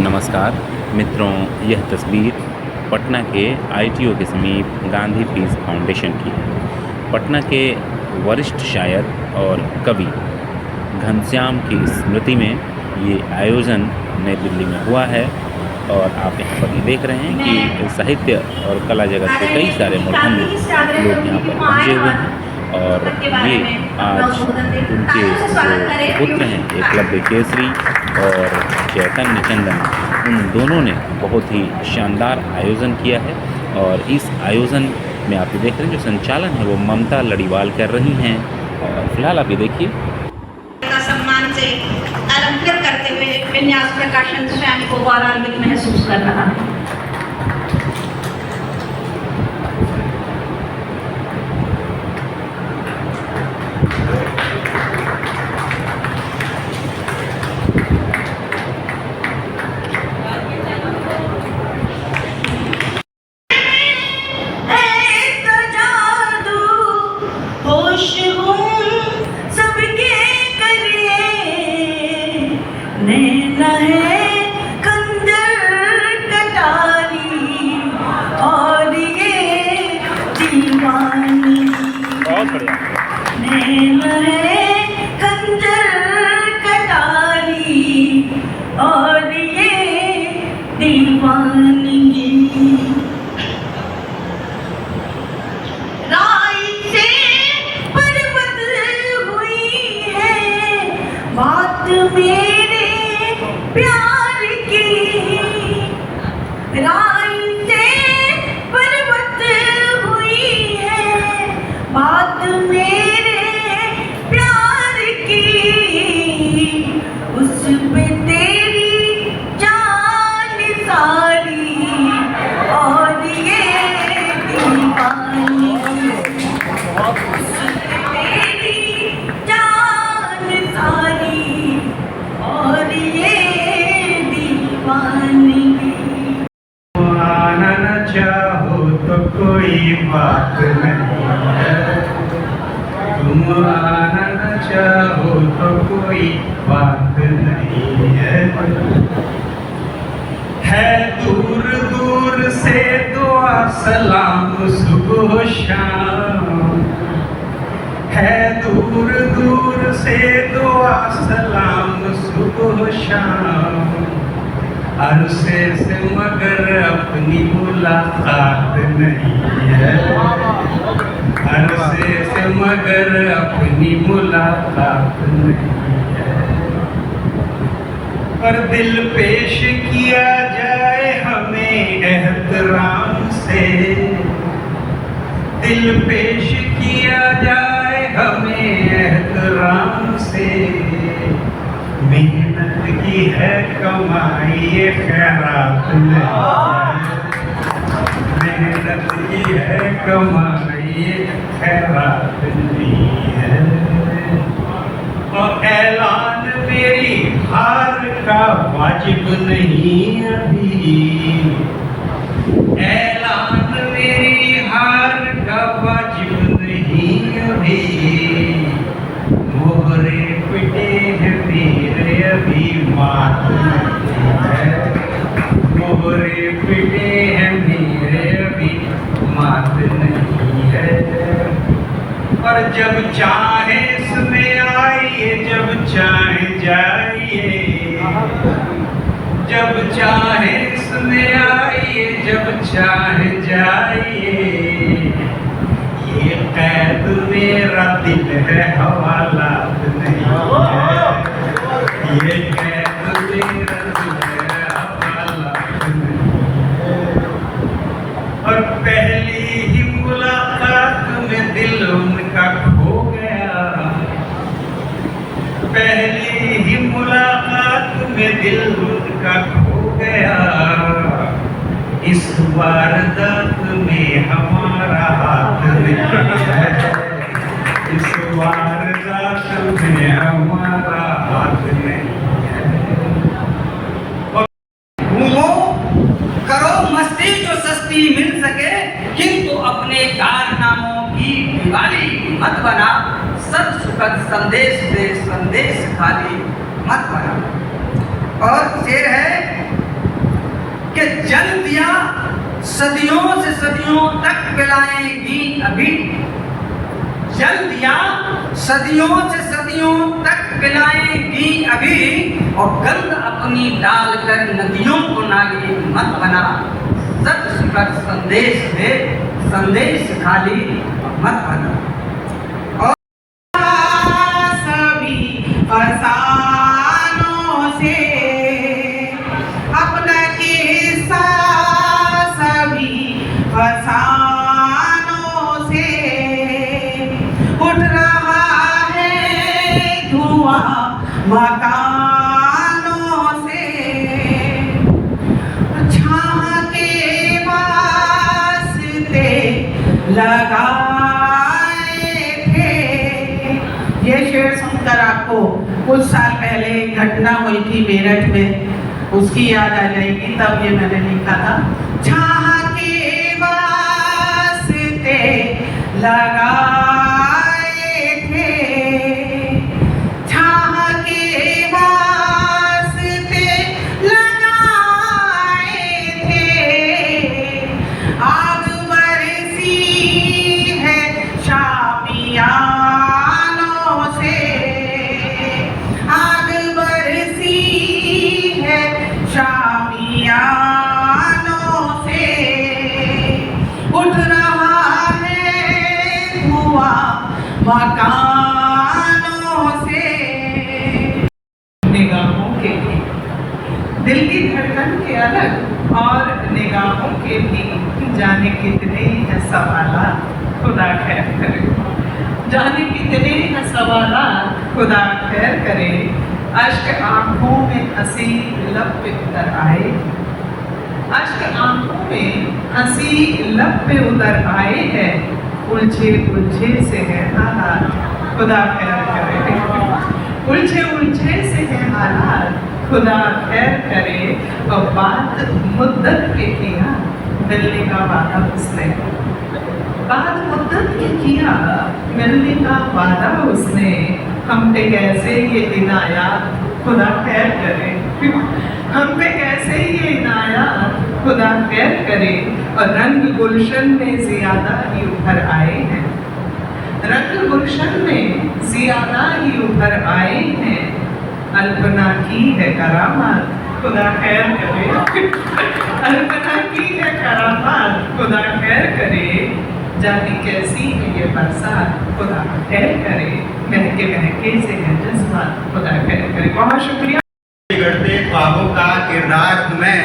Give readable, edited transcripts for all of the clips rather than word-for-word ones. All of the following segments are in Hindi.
नमस्कार मित्रों, यह तस्वीर पटना के आईटीओ के समीप गांधी पीस फाउंडेशन की है। पटना के वरिष्ठ शायर और कवि घनश्याम की स्मृति में ये आयोजन नई दिल्ली में हुआ है और आप यहाँ पर देख रहे हैं कि साहित्य और कला जगत के कई सारे मूर्धन्य लोग यहाँ पर पहुँचे हुए हैं और ये आज उनके जो पुत्र हैं एकलव्य केसरी और चैतन्य चंदन, उन दोनों ने बहुत ही शानदार आयोजन किया है। और इस आयोजन में आप ये देख रहे हैं जो संचालन है वो ममता लड़ीवाल कर रही हैं। और फिलहाल आप ये देखिए सम्मान से अलंकृत करते हुए विन्यास प्रकाशन स्वयं को गौरवान्वित महसूस कर रहा है। और ये दीवानगी राय से पर्वत हुई है बात मेरे प्यार की। राय से पर्वत हुई है बात मेरे प्यार की। उस पे तेरी जान सारी और ये दीवानी। उस पे तेरी जान सारी और ये दीवानी। आना न चाहो तो कोई बात नहीं है, तुम आना न चाहो तो कोई बात नहीं है दूर दूर से दुआ सलाम सुबह शाम। है दूर दूर से दुआ सलाम सुबह शाम। अरसे से मगर अपनी मुलाकात नहीं है। अरसे से मगर अपनी मुलाकात नहीं है। पर दिल पेश किया जाए हमें एहतराम से। दिल पेश किया जाए हमें एहतराम से। मेहनत की है कमाई ये खैरात नहीं। मेहनत की है कमाई ये खैरात नहीं है। और ऐलान मेरी हार का वाजिब नहीं अभी। ऐलान मेरी हार का वाजिब नहीं अभी। मोहरे पिटे हैं मेरे अभी मात नहीं है। मोहरे पिटे हैं मेरे अभी मात नहीं है। और जब चाहे इसमें आइए जब चाहे जाइए। जब चाहे इसमें आइए जब चाहे जाइए। ये कैद मेरा दिल है हवालात नहीं है। ये कैद मेरा दिल है हवालात नहीं है। और पहली ही मुलाकात में दिल उनका खो गया। पहली ही मुलाकात में दिल उनका खो गया। इस वारदात में हमारा हाथ नहीं है। इस वारदात में हमारा हाथ नहीं है। घूमो करो मस्ती जो सस्ती मिल सके, किंतु अपने कारनामों की दिवाली मत बना। सब सुखद संदेश दे संदेश खाली मत बना। और शेर है कि जल दिया सदियों से सदियों तक पिलाएगी अभी, जल दिया सदियों से सदियों तक पिलाएगी अभी, और गंध अपनी डालकर नदियों को नागी मत बना, सत सुखद संदेश दे, संदेश खाली मत बना। और सभी फसानों से अपना किस्सा, सभी फसानों से उठ रहा है धुआं मकानों से, छाह के वास्ते लगाए थे। ये शेर सुनकर आपको कुछ साल पहले एक घटना हुई थी मेरठ में, उसकी याद आ जाएगी, तब ये मैंने लिखा था। छाह के वास्ते लगाए थे, छाह के वास्ते लगाए थे, आग बरसी है शामियानों से, आग बरसी है शामियानों से, उठ रहा है धुआं मकानों से। निगाहों के भी दिल की धड़कन के अलग और निगाहों के भी जाने कितने हैं सवालात, खुदा खैर करे, जाने कितने हैं सवालात, खुदा खैर करे। अश्क आंखों में हंसी लब पे उतर आए, अश्क आंखों में हंसी लब पे उतर आए हैं, उलझे उलझे से है हालात, खुदा खैर करे, उलझे उलझे से है हालात, खुदा खैर करे। और बात मुद्दत के किया मिलने का वादा उसने, बात मुद्दत के किया मिलने का वादा उसने, हम पे कैसे ये इनायात, खुदा खैर करे, हम पे कैसे ये इनायात, खुदा खैर करे। और रंग गुलशन में ज्यादा ही उभर आए हैं, रंग गुलशन में ज्यादा ही उभर आए हैं, अल्पना की है करामात, खुदा खैर करे, अल्पना की है करामात, खुदा खैर करे। जाने कैसी है ये बरसात, खुदा खैर करे, महके महके से है जज्बात, खुदा खैर करे। बहुत शुक्रिया। बिगड़ते ख्वाबों का किरदार हूँ मैं,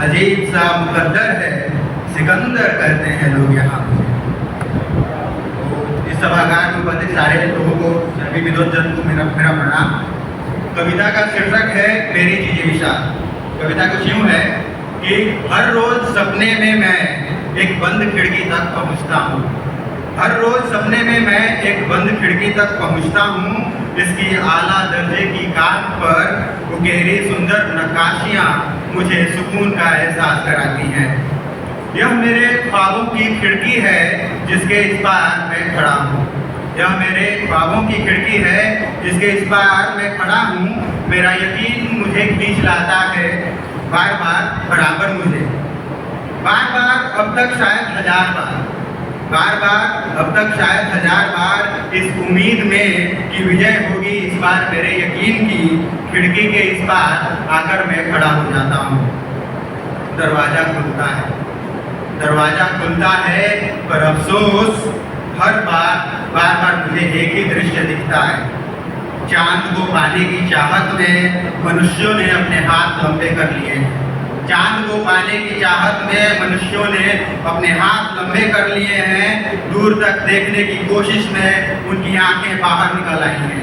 अजीब सा मुकद्दर है, सिकंदर करते हैं लोग यहाँ मुझे। तो इस सभागार में उपस्थित सारे लोगों को, सभी विद्वजन को मेरा प्रणाम। कविता का शीर्षक है मेरी जिजीविषा। कविता कुछ यूँ है कि हर रोज सपने में मैं एक बंद खिड़की तक पहुँचता हूँ, हर रोज सपने में मैं एक बंद खिड़की तक पहुँचता हूँ, इसकी आला दर्जे की कांच पर उकेरी सुंदर नक्काशियाँ मुझे सुकून का एहसास कराती हैं। यह मेरे ख्वाबों की खिड़की है जिसके इस पार मैं खड़ा हूँ, यह मेरे ख्वाबों की खिड़की है जिसके इस पार मैं खड़ा हूँ। मेरा यकीन मुझे खींच लाता है बार बार बराबर मुझे, बार बार अब तक शायद 1000 बार, बार बार अब तक शायद 1000 बार, इस उम्मीद में कि विजय होगी इस बार मेरे यकीन की। खिड़की के इस पार आकर मैं खड़ा हो जाता हूँ। दरवाजा खुलता है, दरवाजा खुलता है, पर अफसोस हर बार बार बार मुझे एक ही दृश्य दिखता है। चांद को पाने की चाहत में मनुष्यों ने अपने हाथ लंबे कर लिए हैं, चांद को पाने की चाहत में मनुष्यों ने अपने हाथ लंबे कर लिए हैं। दूर तक देखने की कोशिश में उनकी आंखें बाहर निकल आई हैं,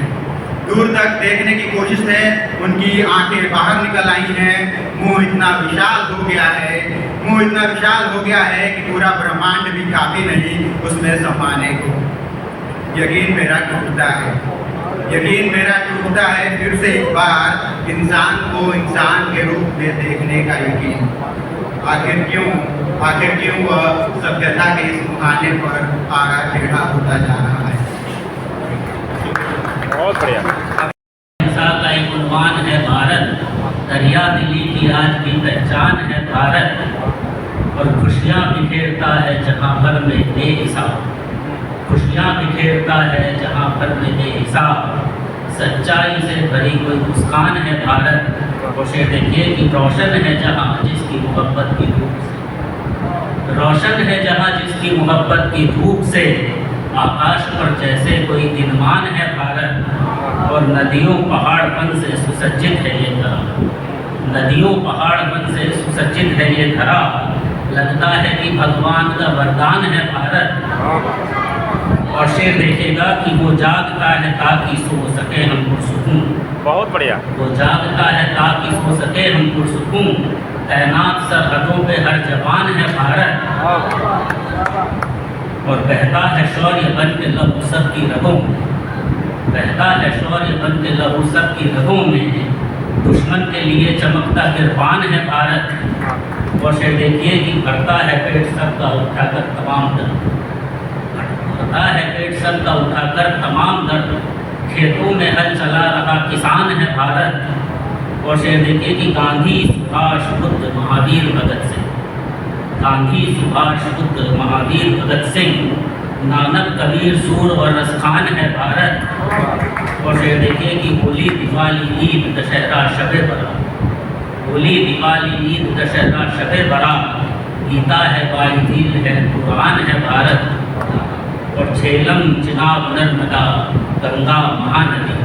दूर तक देखने की कोशिश में उनकी आंखें बाहर निकल आई हैं। मुंह इतना विशाल हो गया है, मुंह इतना विशाल हो गया है कि पूरा ब्रह्मांड भी काफी नहीं उसमें समाने को। यकीन मेरा टूटता है, यकीन मेरा टूटता है फिर से एक बार, इंसान को इंसान के रूप में देखने का यकीन। आखिर क्यों वह सभ्यता के इस मुहाने पर आगा टेढ़ा होता जा रहा है। बहुत बढ़िया। का एक उन्वान है भारत, दरिया दिली की आज भी पहचान है भारत, और खुशियाँ बिखेरता है जहाँ पर में बेहिसाब, खुशियाँ बिखेरता है जहाँ पर में बेहिसाब, सच्चाई से भरी कोई मुस्कान है भारत। उसे देखिए कि रोशन है जहाँ जिसकी मोहब्बत की धूप से, रोशन है जहाँ जिसकी मोहब्बत की धूप से, आकाश पर जैसे कोई दिनमान है भारत। और नदियों पहाड़पन से सुसज्जित है ये धरा, नदियों पहाड़पन से सुसज्जित है ये धरा, लगता है कि भगवान का वरदान है भारत। और शेर देखिएगा कि वो जागता है ताकि सो सके हम पुरसुकून, बहुत बढ़िया। वो जागता है ताकि सो सके हम पुरसुकून, तैनात सरहदों पे हर जवान है भारत। और बहता है शौर्य बन के लहू सबकी रगों, बहता है शौर्य बन के लहू सबकी रगों में, दुश्मन के लिए चमकता किरपान है भारत। और शेर देखिए कि भरता है पेट सबका उठाकर तमाम दर्द, भरता है पेट सबका उठाकर तमाम दर्द, खेतों में हल चला रहा किसान है भारत। और शेर देखिए कि गांधी सुभाष बुद्ध महावीर भगत सिंह, गांधी सुभाष बुद्ध महावीर भगत सिंह, नानक कबीर सूर और रसखान है भारत। और शेर देखिए कि होली दिवाली ईद दशहरा शबे बरात, होली दिवाली ईद दशहरा शबे बरात, गीता है बाइबिल है कुरान है भारत। और झेलम चिनाब नर्मदा गंगा महानदी,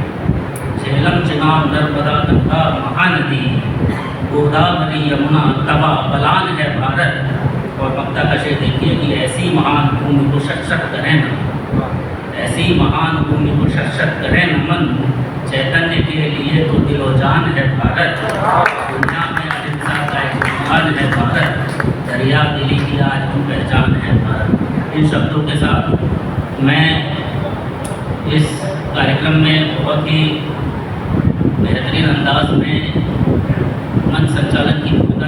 झेलम चिनाब नर्मदा गंगा महानदी, गोदावरी यमुना तवा बलान है भारत। और मक्ता का शेर देखिए कि ऐसी महान भूमि को शत करें नमन, ऐसी महान भूमि को शत करें नमन, चैतन्य के लिए तो दिलो जान है भारत। दुनिया में अहिंसा का एक महान है भारत, दरिया दिली की आज भी पहचान है भारत। इन शब्दों के साथ मैं इस कार्यक्रम में बहुत ही बेहतरीन अंदाज में मंच संचालन की भूमिका।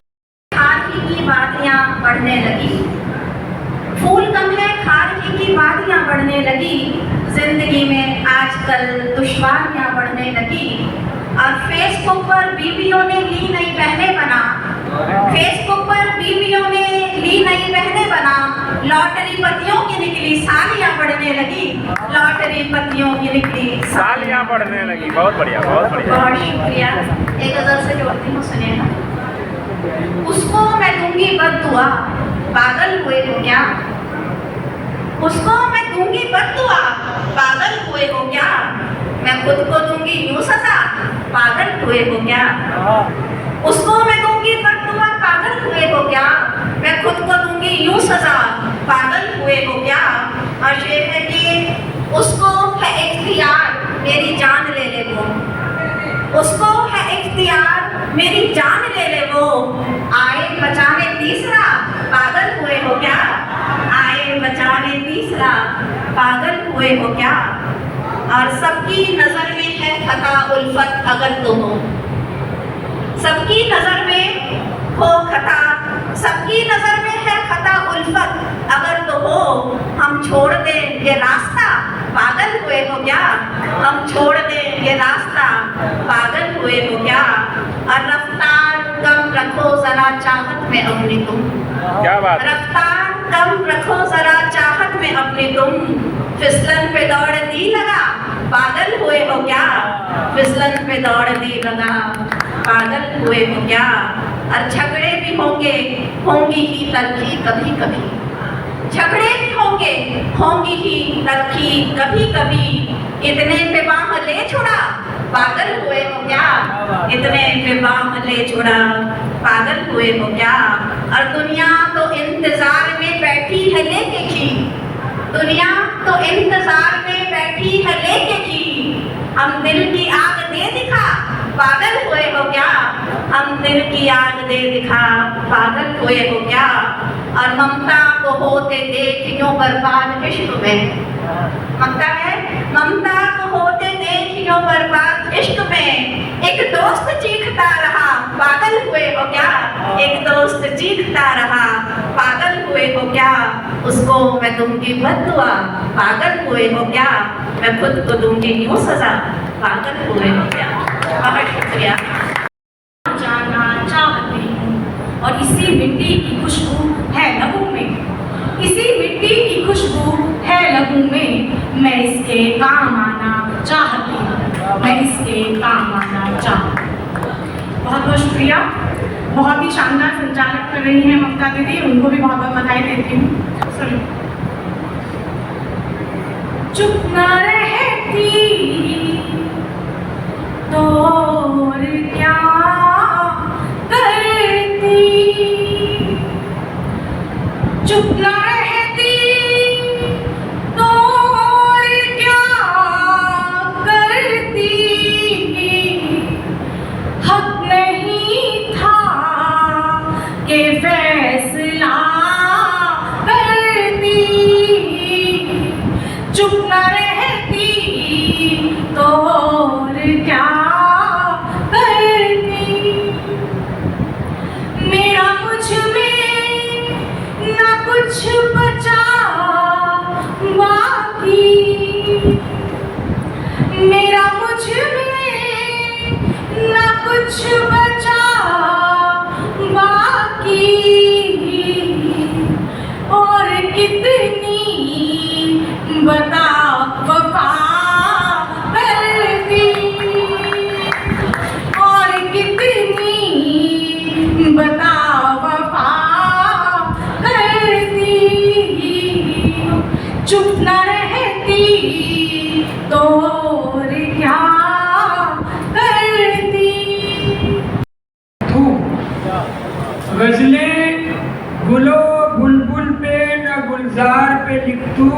खारकी की वादियाँ बढ़ने लगी, फूल कम है खारकी की वादियाँ बढ़ने लगी, जिंदगी में आजकल दुश्वारियाँ बढ़ने लगी। और फेसबुक पर बीवियों ने ली नई बहनें बना, फेसबुक पर बीवियों ने ली नई बहनें बना, लॉटरी पतियों की निकली सालियाँ बढ़ने लगी, लॉटरी पतियों की निकली सालियाँ बढ़ने लगी। बहुत बढ़िया, बहुत बढ़िया। बहुत शुक्रिया। एक गजल से जोड़ती हूँ, सुनिएगा। उसको मैं दूंगी बद्दुआ, पागल हुए हो क्या, उसको मैं दूंगी बद्दुआ, पागल हुए हो क्या, मैं खुद को दूंगी यूं सजा, पागल हुए हो क्या, उसको मैं दूंगी बद्दुआ, पागल हुए हो क्या, मैं खुद को दूंगी यूं सजा, पागल हुए हो क्या। और शेर है कि उसको है इख्तियार मेरी जान ले ले वो, उसको है इख्तियार मेरी जान ले ले वो, आए बचाने तीसरा, पागल हुए हो क्या, आए बचाने तीसरा, पागल हुए हो क्या। और सबकी नजर में है खता उल्फत अगर तो हो, सबकी नजर में हो खता, सबकी नजर में है खता उल्फत अगर तो हो, हम छोड़ दें ये रास्ता, पागल हुए हो क्या, हम छोड़ दें ये रास्ता, पागल हुए हो क्या। और रफ्तार कम रखो जरा चाहत में अपनी तुम, क्या बात। रफ्तार कम रखो जरा चाहत में अपनी तुम, फिसलन पे दौड़ दी लगा, पागल हुए हो क्या, फिसलन पे दौड़ दी लगा, पागल हुए हो क्या। और झगड़े भी होंगे, होंगी ही तरक्की कभी कभी, झगड़े भी होंगे, होंगी ही तरक्की कभी कभी, इतने पे बाह ले छुड़ा, पागल हुए हो क्या, इतने पे बाह ले छुड़ा, पागल हुए हो क्या। और दुनिया तो इंतजार में बैठी है लेके की, दुनिया तो इंतजार में बैठी है लेके की, हम दिल की आग दे दिखा, पागल हुए हो क्या, हम दिल की आग दे दिखा, पागल हुए हो क्या। और ममता को होते देख यूं बर्बाद इश्क में, ममता है, ममता को होते देख यूं बर्बाद इश्क में, एक दोस्त चीखता रहा, पागल हुए हो क्या, एक दोस्त चीखता रहा, पागल हुए हो क्या। उसको मैं दूंगी बद्दुआ, पागल हुए हो क्या, मैं खुद को दूंगी यूं सजा, पागल हुए हो क्या। बहुत शुक्रिया। मिट्टी की खुशबू है लबों में, इसी मिट्टी की खुशबू है लबों में। मैं इसके काम आना चाहती हूँ, मैं इसके काम आना चाहती हूँ। बहुत बहुत शुक्रिया। बहुत ही शानदार संचालक कर रही हैं ममता दीदी, उनको भी बहुत बहुत बधाई देती हूँ। सुनिए। चुप न रहती तो और क्या करती, चुप न रहती तो और क्या करती, हक नहीं था कि फैसला करती, चुप न रहती तो और क्या करती। मेरा मुझ में ना कुछ बचा बाकी, मेरा मुझ में ना कुछ बचा बाकी, और कितनी बता वफा करती, और कितनी बता वफा करती, चुप न रहती तो और क्या करती। तू गजलें गुलो बुलबुल पे न गुलजार पे लिख तू,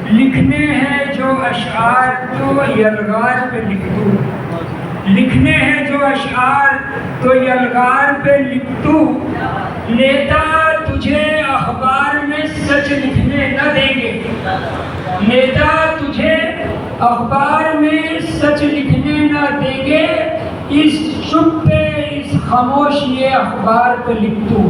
लिखने हैं जो अशआर तो यलगार पे लिख तू, लिखने हैं जो अशआर तो यलगार पे लिख तू। नेता तुझे अखबार में सच लिखने न देंगे, नेता तुझे अखबार में सच लिखने न देंगे, इस चुप पे इस खामोश ये अखबार पे लिख तू,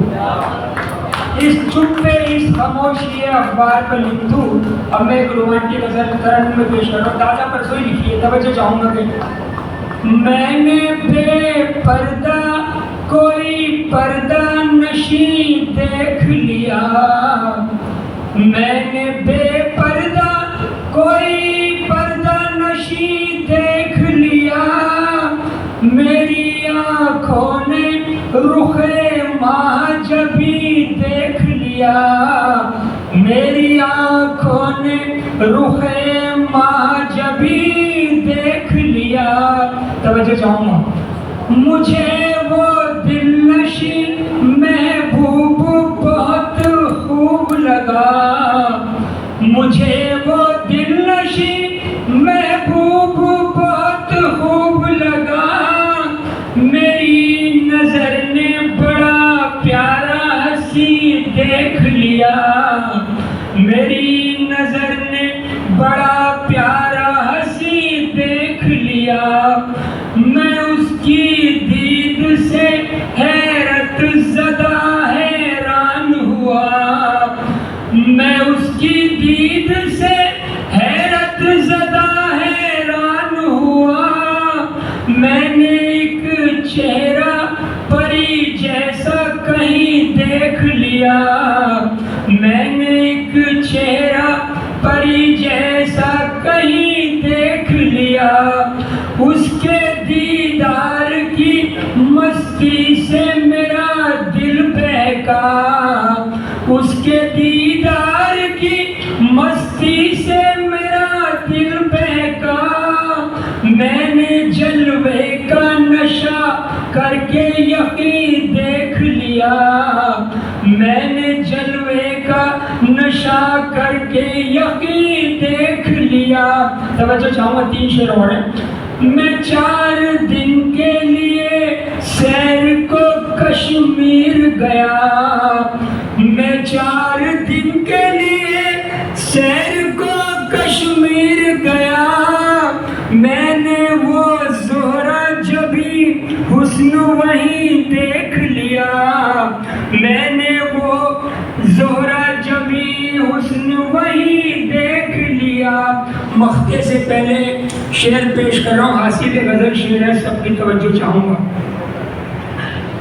इस चुप पे इस खामोश ये अखबार पे लिख तू। अब मैं एक रोमांटिक गजल तरन में पेश कर रहा हूँ, दादा परसों ही लिखी है, तवज्जो चाहूँगा कि मैंने बेपर्दा कोई पर्दा नशी देख लिया, मैंने बेपर्दा कोई पर्दा नशी देख लिया, मेरी आँखों ने रुखे महाजबी देख लिया, मेरी आँखों ने रुखे महाजबी देख लिया। तवज्जो चाहूँगा। मुझे वो दिलनशी महबूब बहुत खूब लगा, मुझे वो दिलनशी महबूब बहुत खूब लगा, मेरी नजर ने बड़ा प्यारा हंसी देख लिया, मेरी नजर ने बड़ा प्यारा हंसी देख लिया, मैं उसकी दीद से हैरत ज़दा हैरान हुआ, मैं उसकी दीद से हैरत ज़दा हैरान हुआ, मैंने एक चेहरा परी जैसा कहीं देख लिया, मैंने एक चेहरा परी जैसा कहीं देख लिया, उसके दीदार की मस्ती से मेरा दिल बहका, उसके दीदार की मस्ती से मेरा दिल बहका, मैंने जलवे का नशा करके यकीन देख लिया, मैंने जलवे का नशा करके यकीन देख लिया। तवज्जो चाहूँगा, 3 शेर और हैं। मैं 4 दिन के लिए सैर को कश्मीर गया, मैं 4 दिन के लिए सैर को कश्मीर गया, मैंने वो ज़ोहरा जबी हुस्न वहीं देख लिया, मैंने वो ज़ोहरा जबी हुस्न वहीं देख लिया। मख्ते से पहले शेर पेश कर रहा हूँ, हासिल गज़ल शेर है, सबकी तवज्जो चाहूँगा।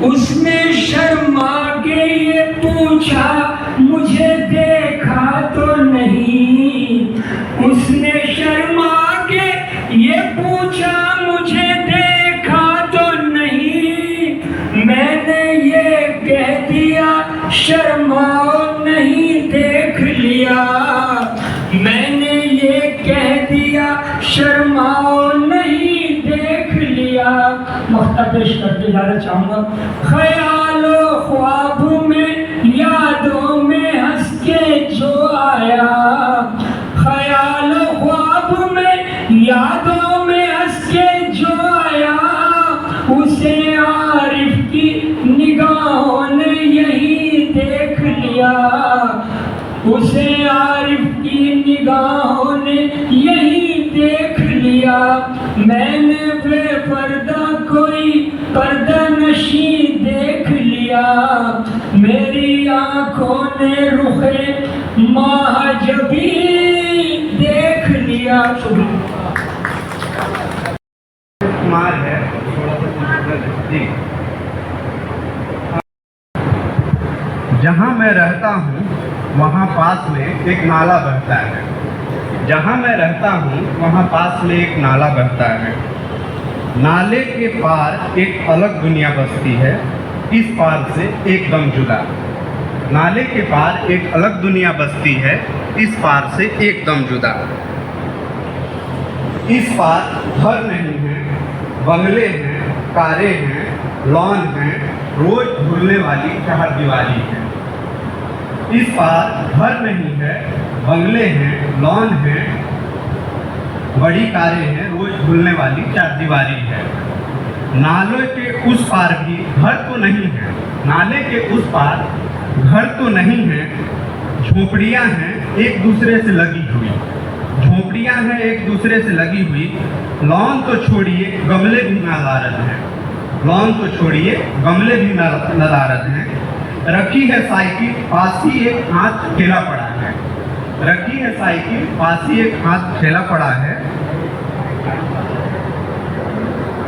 उसने शर्मा के ये पूछा मुझे देखा तो नहीं। उसने शर्मा के ये पूछा मुझे देखा तो नहीं। मैंने ये कह दिया शर्माओ नहीं देख लिया। मैंने ये कह दिया शर्माओ नहीं देख लिया। मख्ता पेश करते जाना चाहूँगा। ख्यालो ख्वाब में यादों में हंस के जो आया। ख्यालो ख्वाब में यादों में हंस के जो आया। उसे आरिफ की निगाहों ने यही देख लिया। उसे आरिफ की निगाहों ने यही देख लिया। मैंने बेपर्दा कोई पर्दा नशी देख लिया। मेरी आंखों ने रुखे महाजबी देख लिया। कुमार है जी। जहाँ मैं रहता हूँ वहाँ पास में एक नाला बहता है। जहाँ मैं रहता हूँ वहाँ पास में एक नाला बहता है। नाले के पार एक अलग दुनिया बसती है, इस पार से एकदम जुदा। नाले के पार एक अलग दुनिया बसती है, इस पार से एकदम जुदा। इस पार घर नहीं है, बंगले हैं, कारें हैं, लॉन हैं, रोज धुलने वाली चारदीवारी है। इस पार घर नहीं है, बंगले हैं, लॉन हैं, बड़ी कारें हैं, रोज धुलने वाली चारदीवारी है। नाले के उस पार भी घर तो नहीं है। नाले के उस पार घर तो नहीं है, झोपड़ियाँ हैं एक दूसरे से लगी हुई। झोपड़ियाँ हैं एक दूसरे से लगी हुई। लॉन तो छोड़िए गमले भी नदारद हैं। लॉन तो छोड़िए गमले भी नदारद हैं। रखी है साइकिल पास ही एक हाथ ठेला पड़ा है। रखी है साइकिल पास ही एक हाथ ठेला पड़ा है।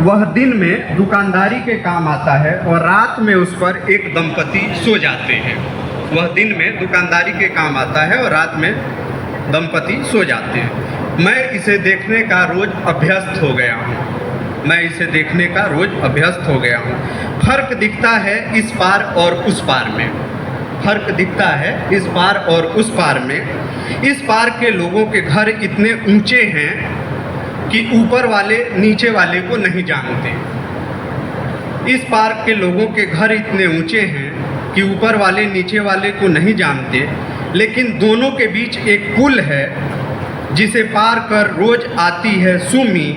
वह दिन में दुकानदारी के काम आता है और रात में उस पर एक दंपति सो जाते हैं। वह दिन में दुकानदारी के काम आता है और रात में दंपति सो जाते हैं। मैं इसे देखने का रोज अभ्यस्त हो गया हूँ। मैं इसे देखने का रोज अभ्यस्त हो गया हूँ। फर्क दिखता है इस पार और उस पार में। फर्क दिखता है इस पार और उस पार में। इस पार के लोगों के घर इतने ऊंचे हैं कि ऊपर वाले नीचे वाले को नहीं जानते। इस पार के लोगों के घर इतने ऊंचे हैं कि ऊपर वाले नीचे वाले को नहीं जानते, लेकिन दोनों के बीच एक पुल है जिसे पार कर रोज आती है सुमी।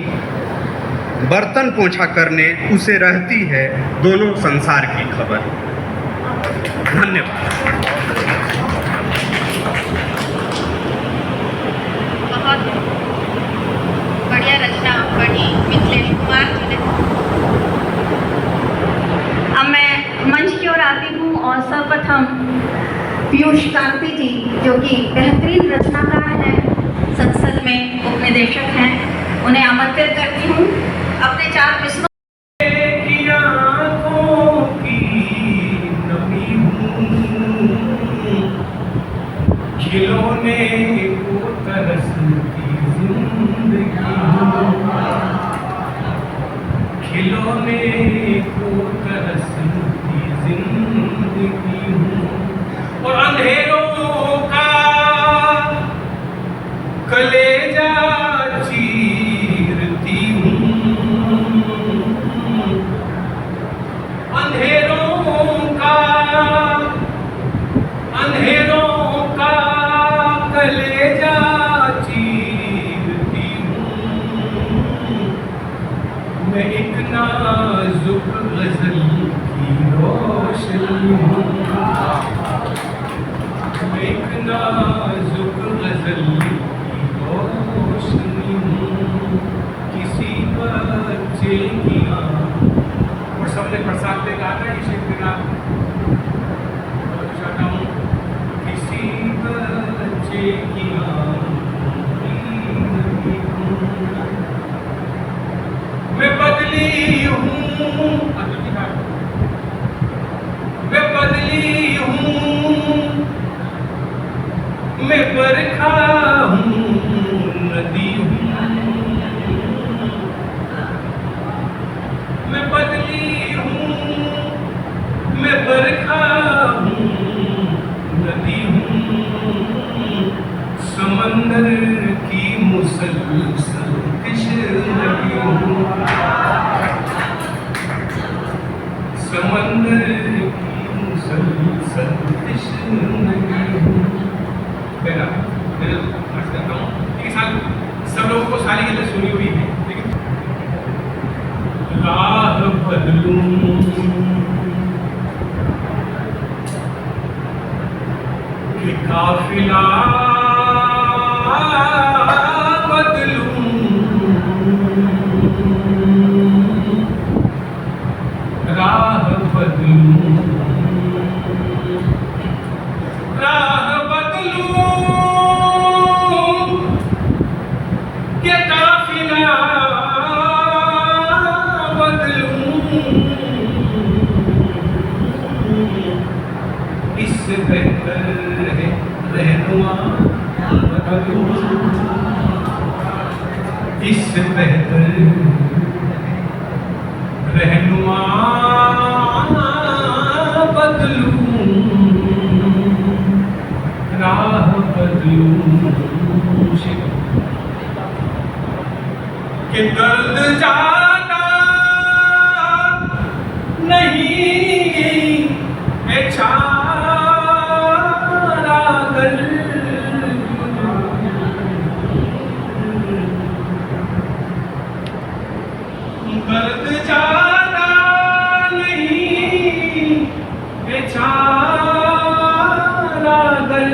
बर्तन पोंछा करने उसे रहती है दोनों संसार की खबर। धन्यवाद। बहुत बढ़िया रचना पढ़ी मिथिलेश कुमार जी ने। अब मैं मंच की ओर आती हूँ और सर्वप्रथम पीयूष कांति जी जो कि बेहतरीन रचनाकार हैं, संसद में उपनिदेशक हैं, उन्हें आमंत्रित करती हूँ अपने 4 मिसरों खिलौने को तरसती जिंदगी हूँ। खिलौने को तरसती जिंदगी हूँ और अंधेरों का कलेजा चीरती हूँ। अंधेरों का कलेजा चीरती हूँ। मैं एक नाजुक गजल की रोशनी हूँ। मैं बरखा हूँ नदी हूँ, मैं बदली हूँ, मैं बरखा हूँ नदी हूँ, समंदर की मुसलसल तशनगी हूँ, समंदर की मुसलसल तशनगी हूँ। मेरा अर्ज करता हूँ, ठीक है साहब, सब लोगों को सारी गज़ल सुनी हुई है, ठीक है। राह बदलूं कि काफिला बदलूं, राह बदलूं, राह बदलूं कि काफिला बदलूं, इससे बेहतर है रहनुमा बदलूं, इससे बेहतर रहनुमा बदलूं, राह बदलूं, कि दर्द जाता नहीं है छारा कर, दर्द जाता नहीं है छारा कर,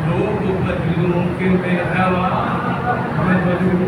लोग बदलूं कि मैं हवा बदलूं,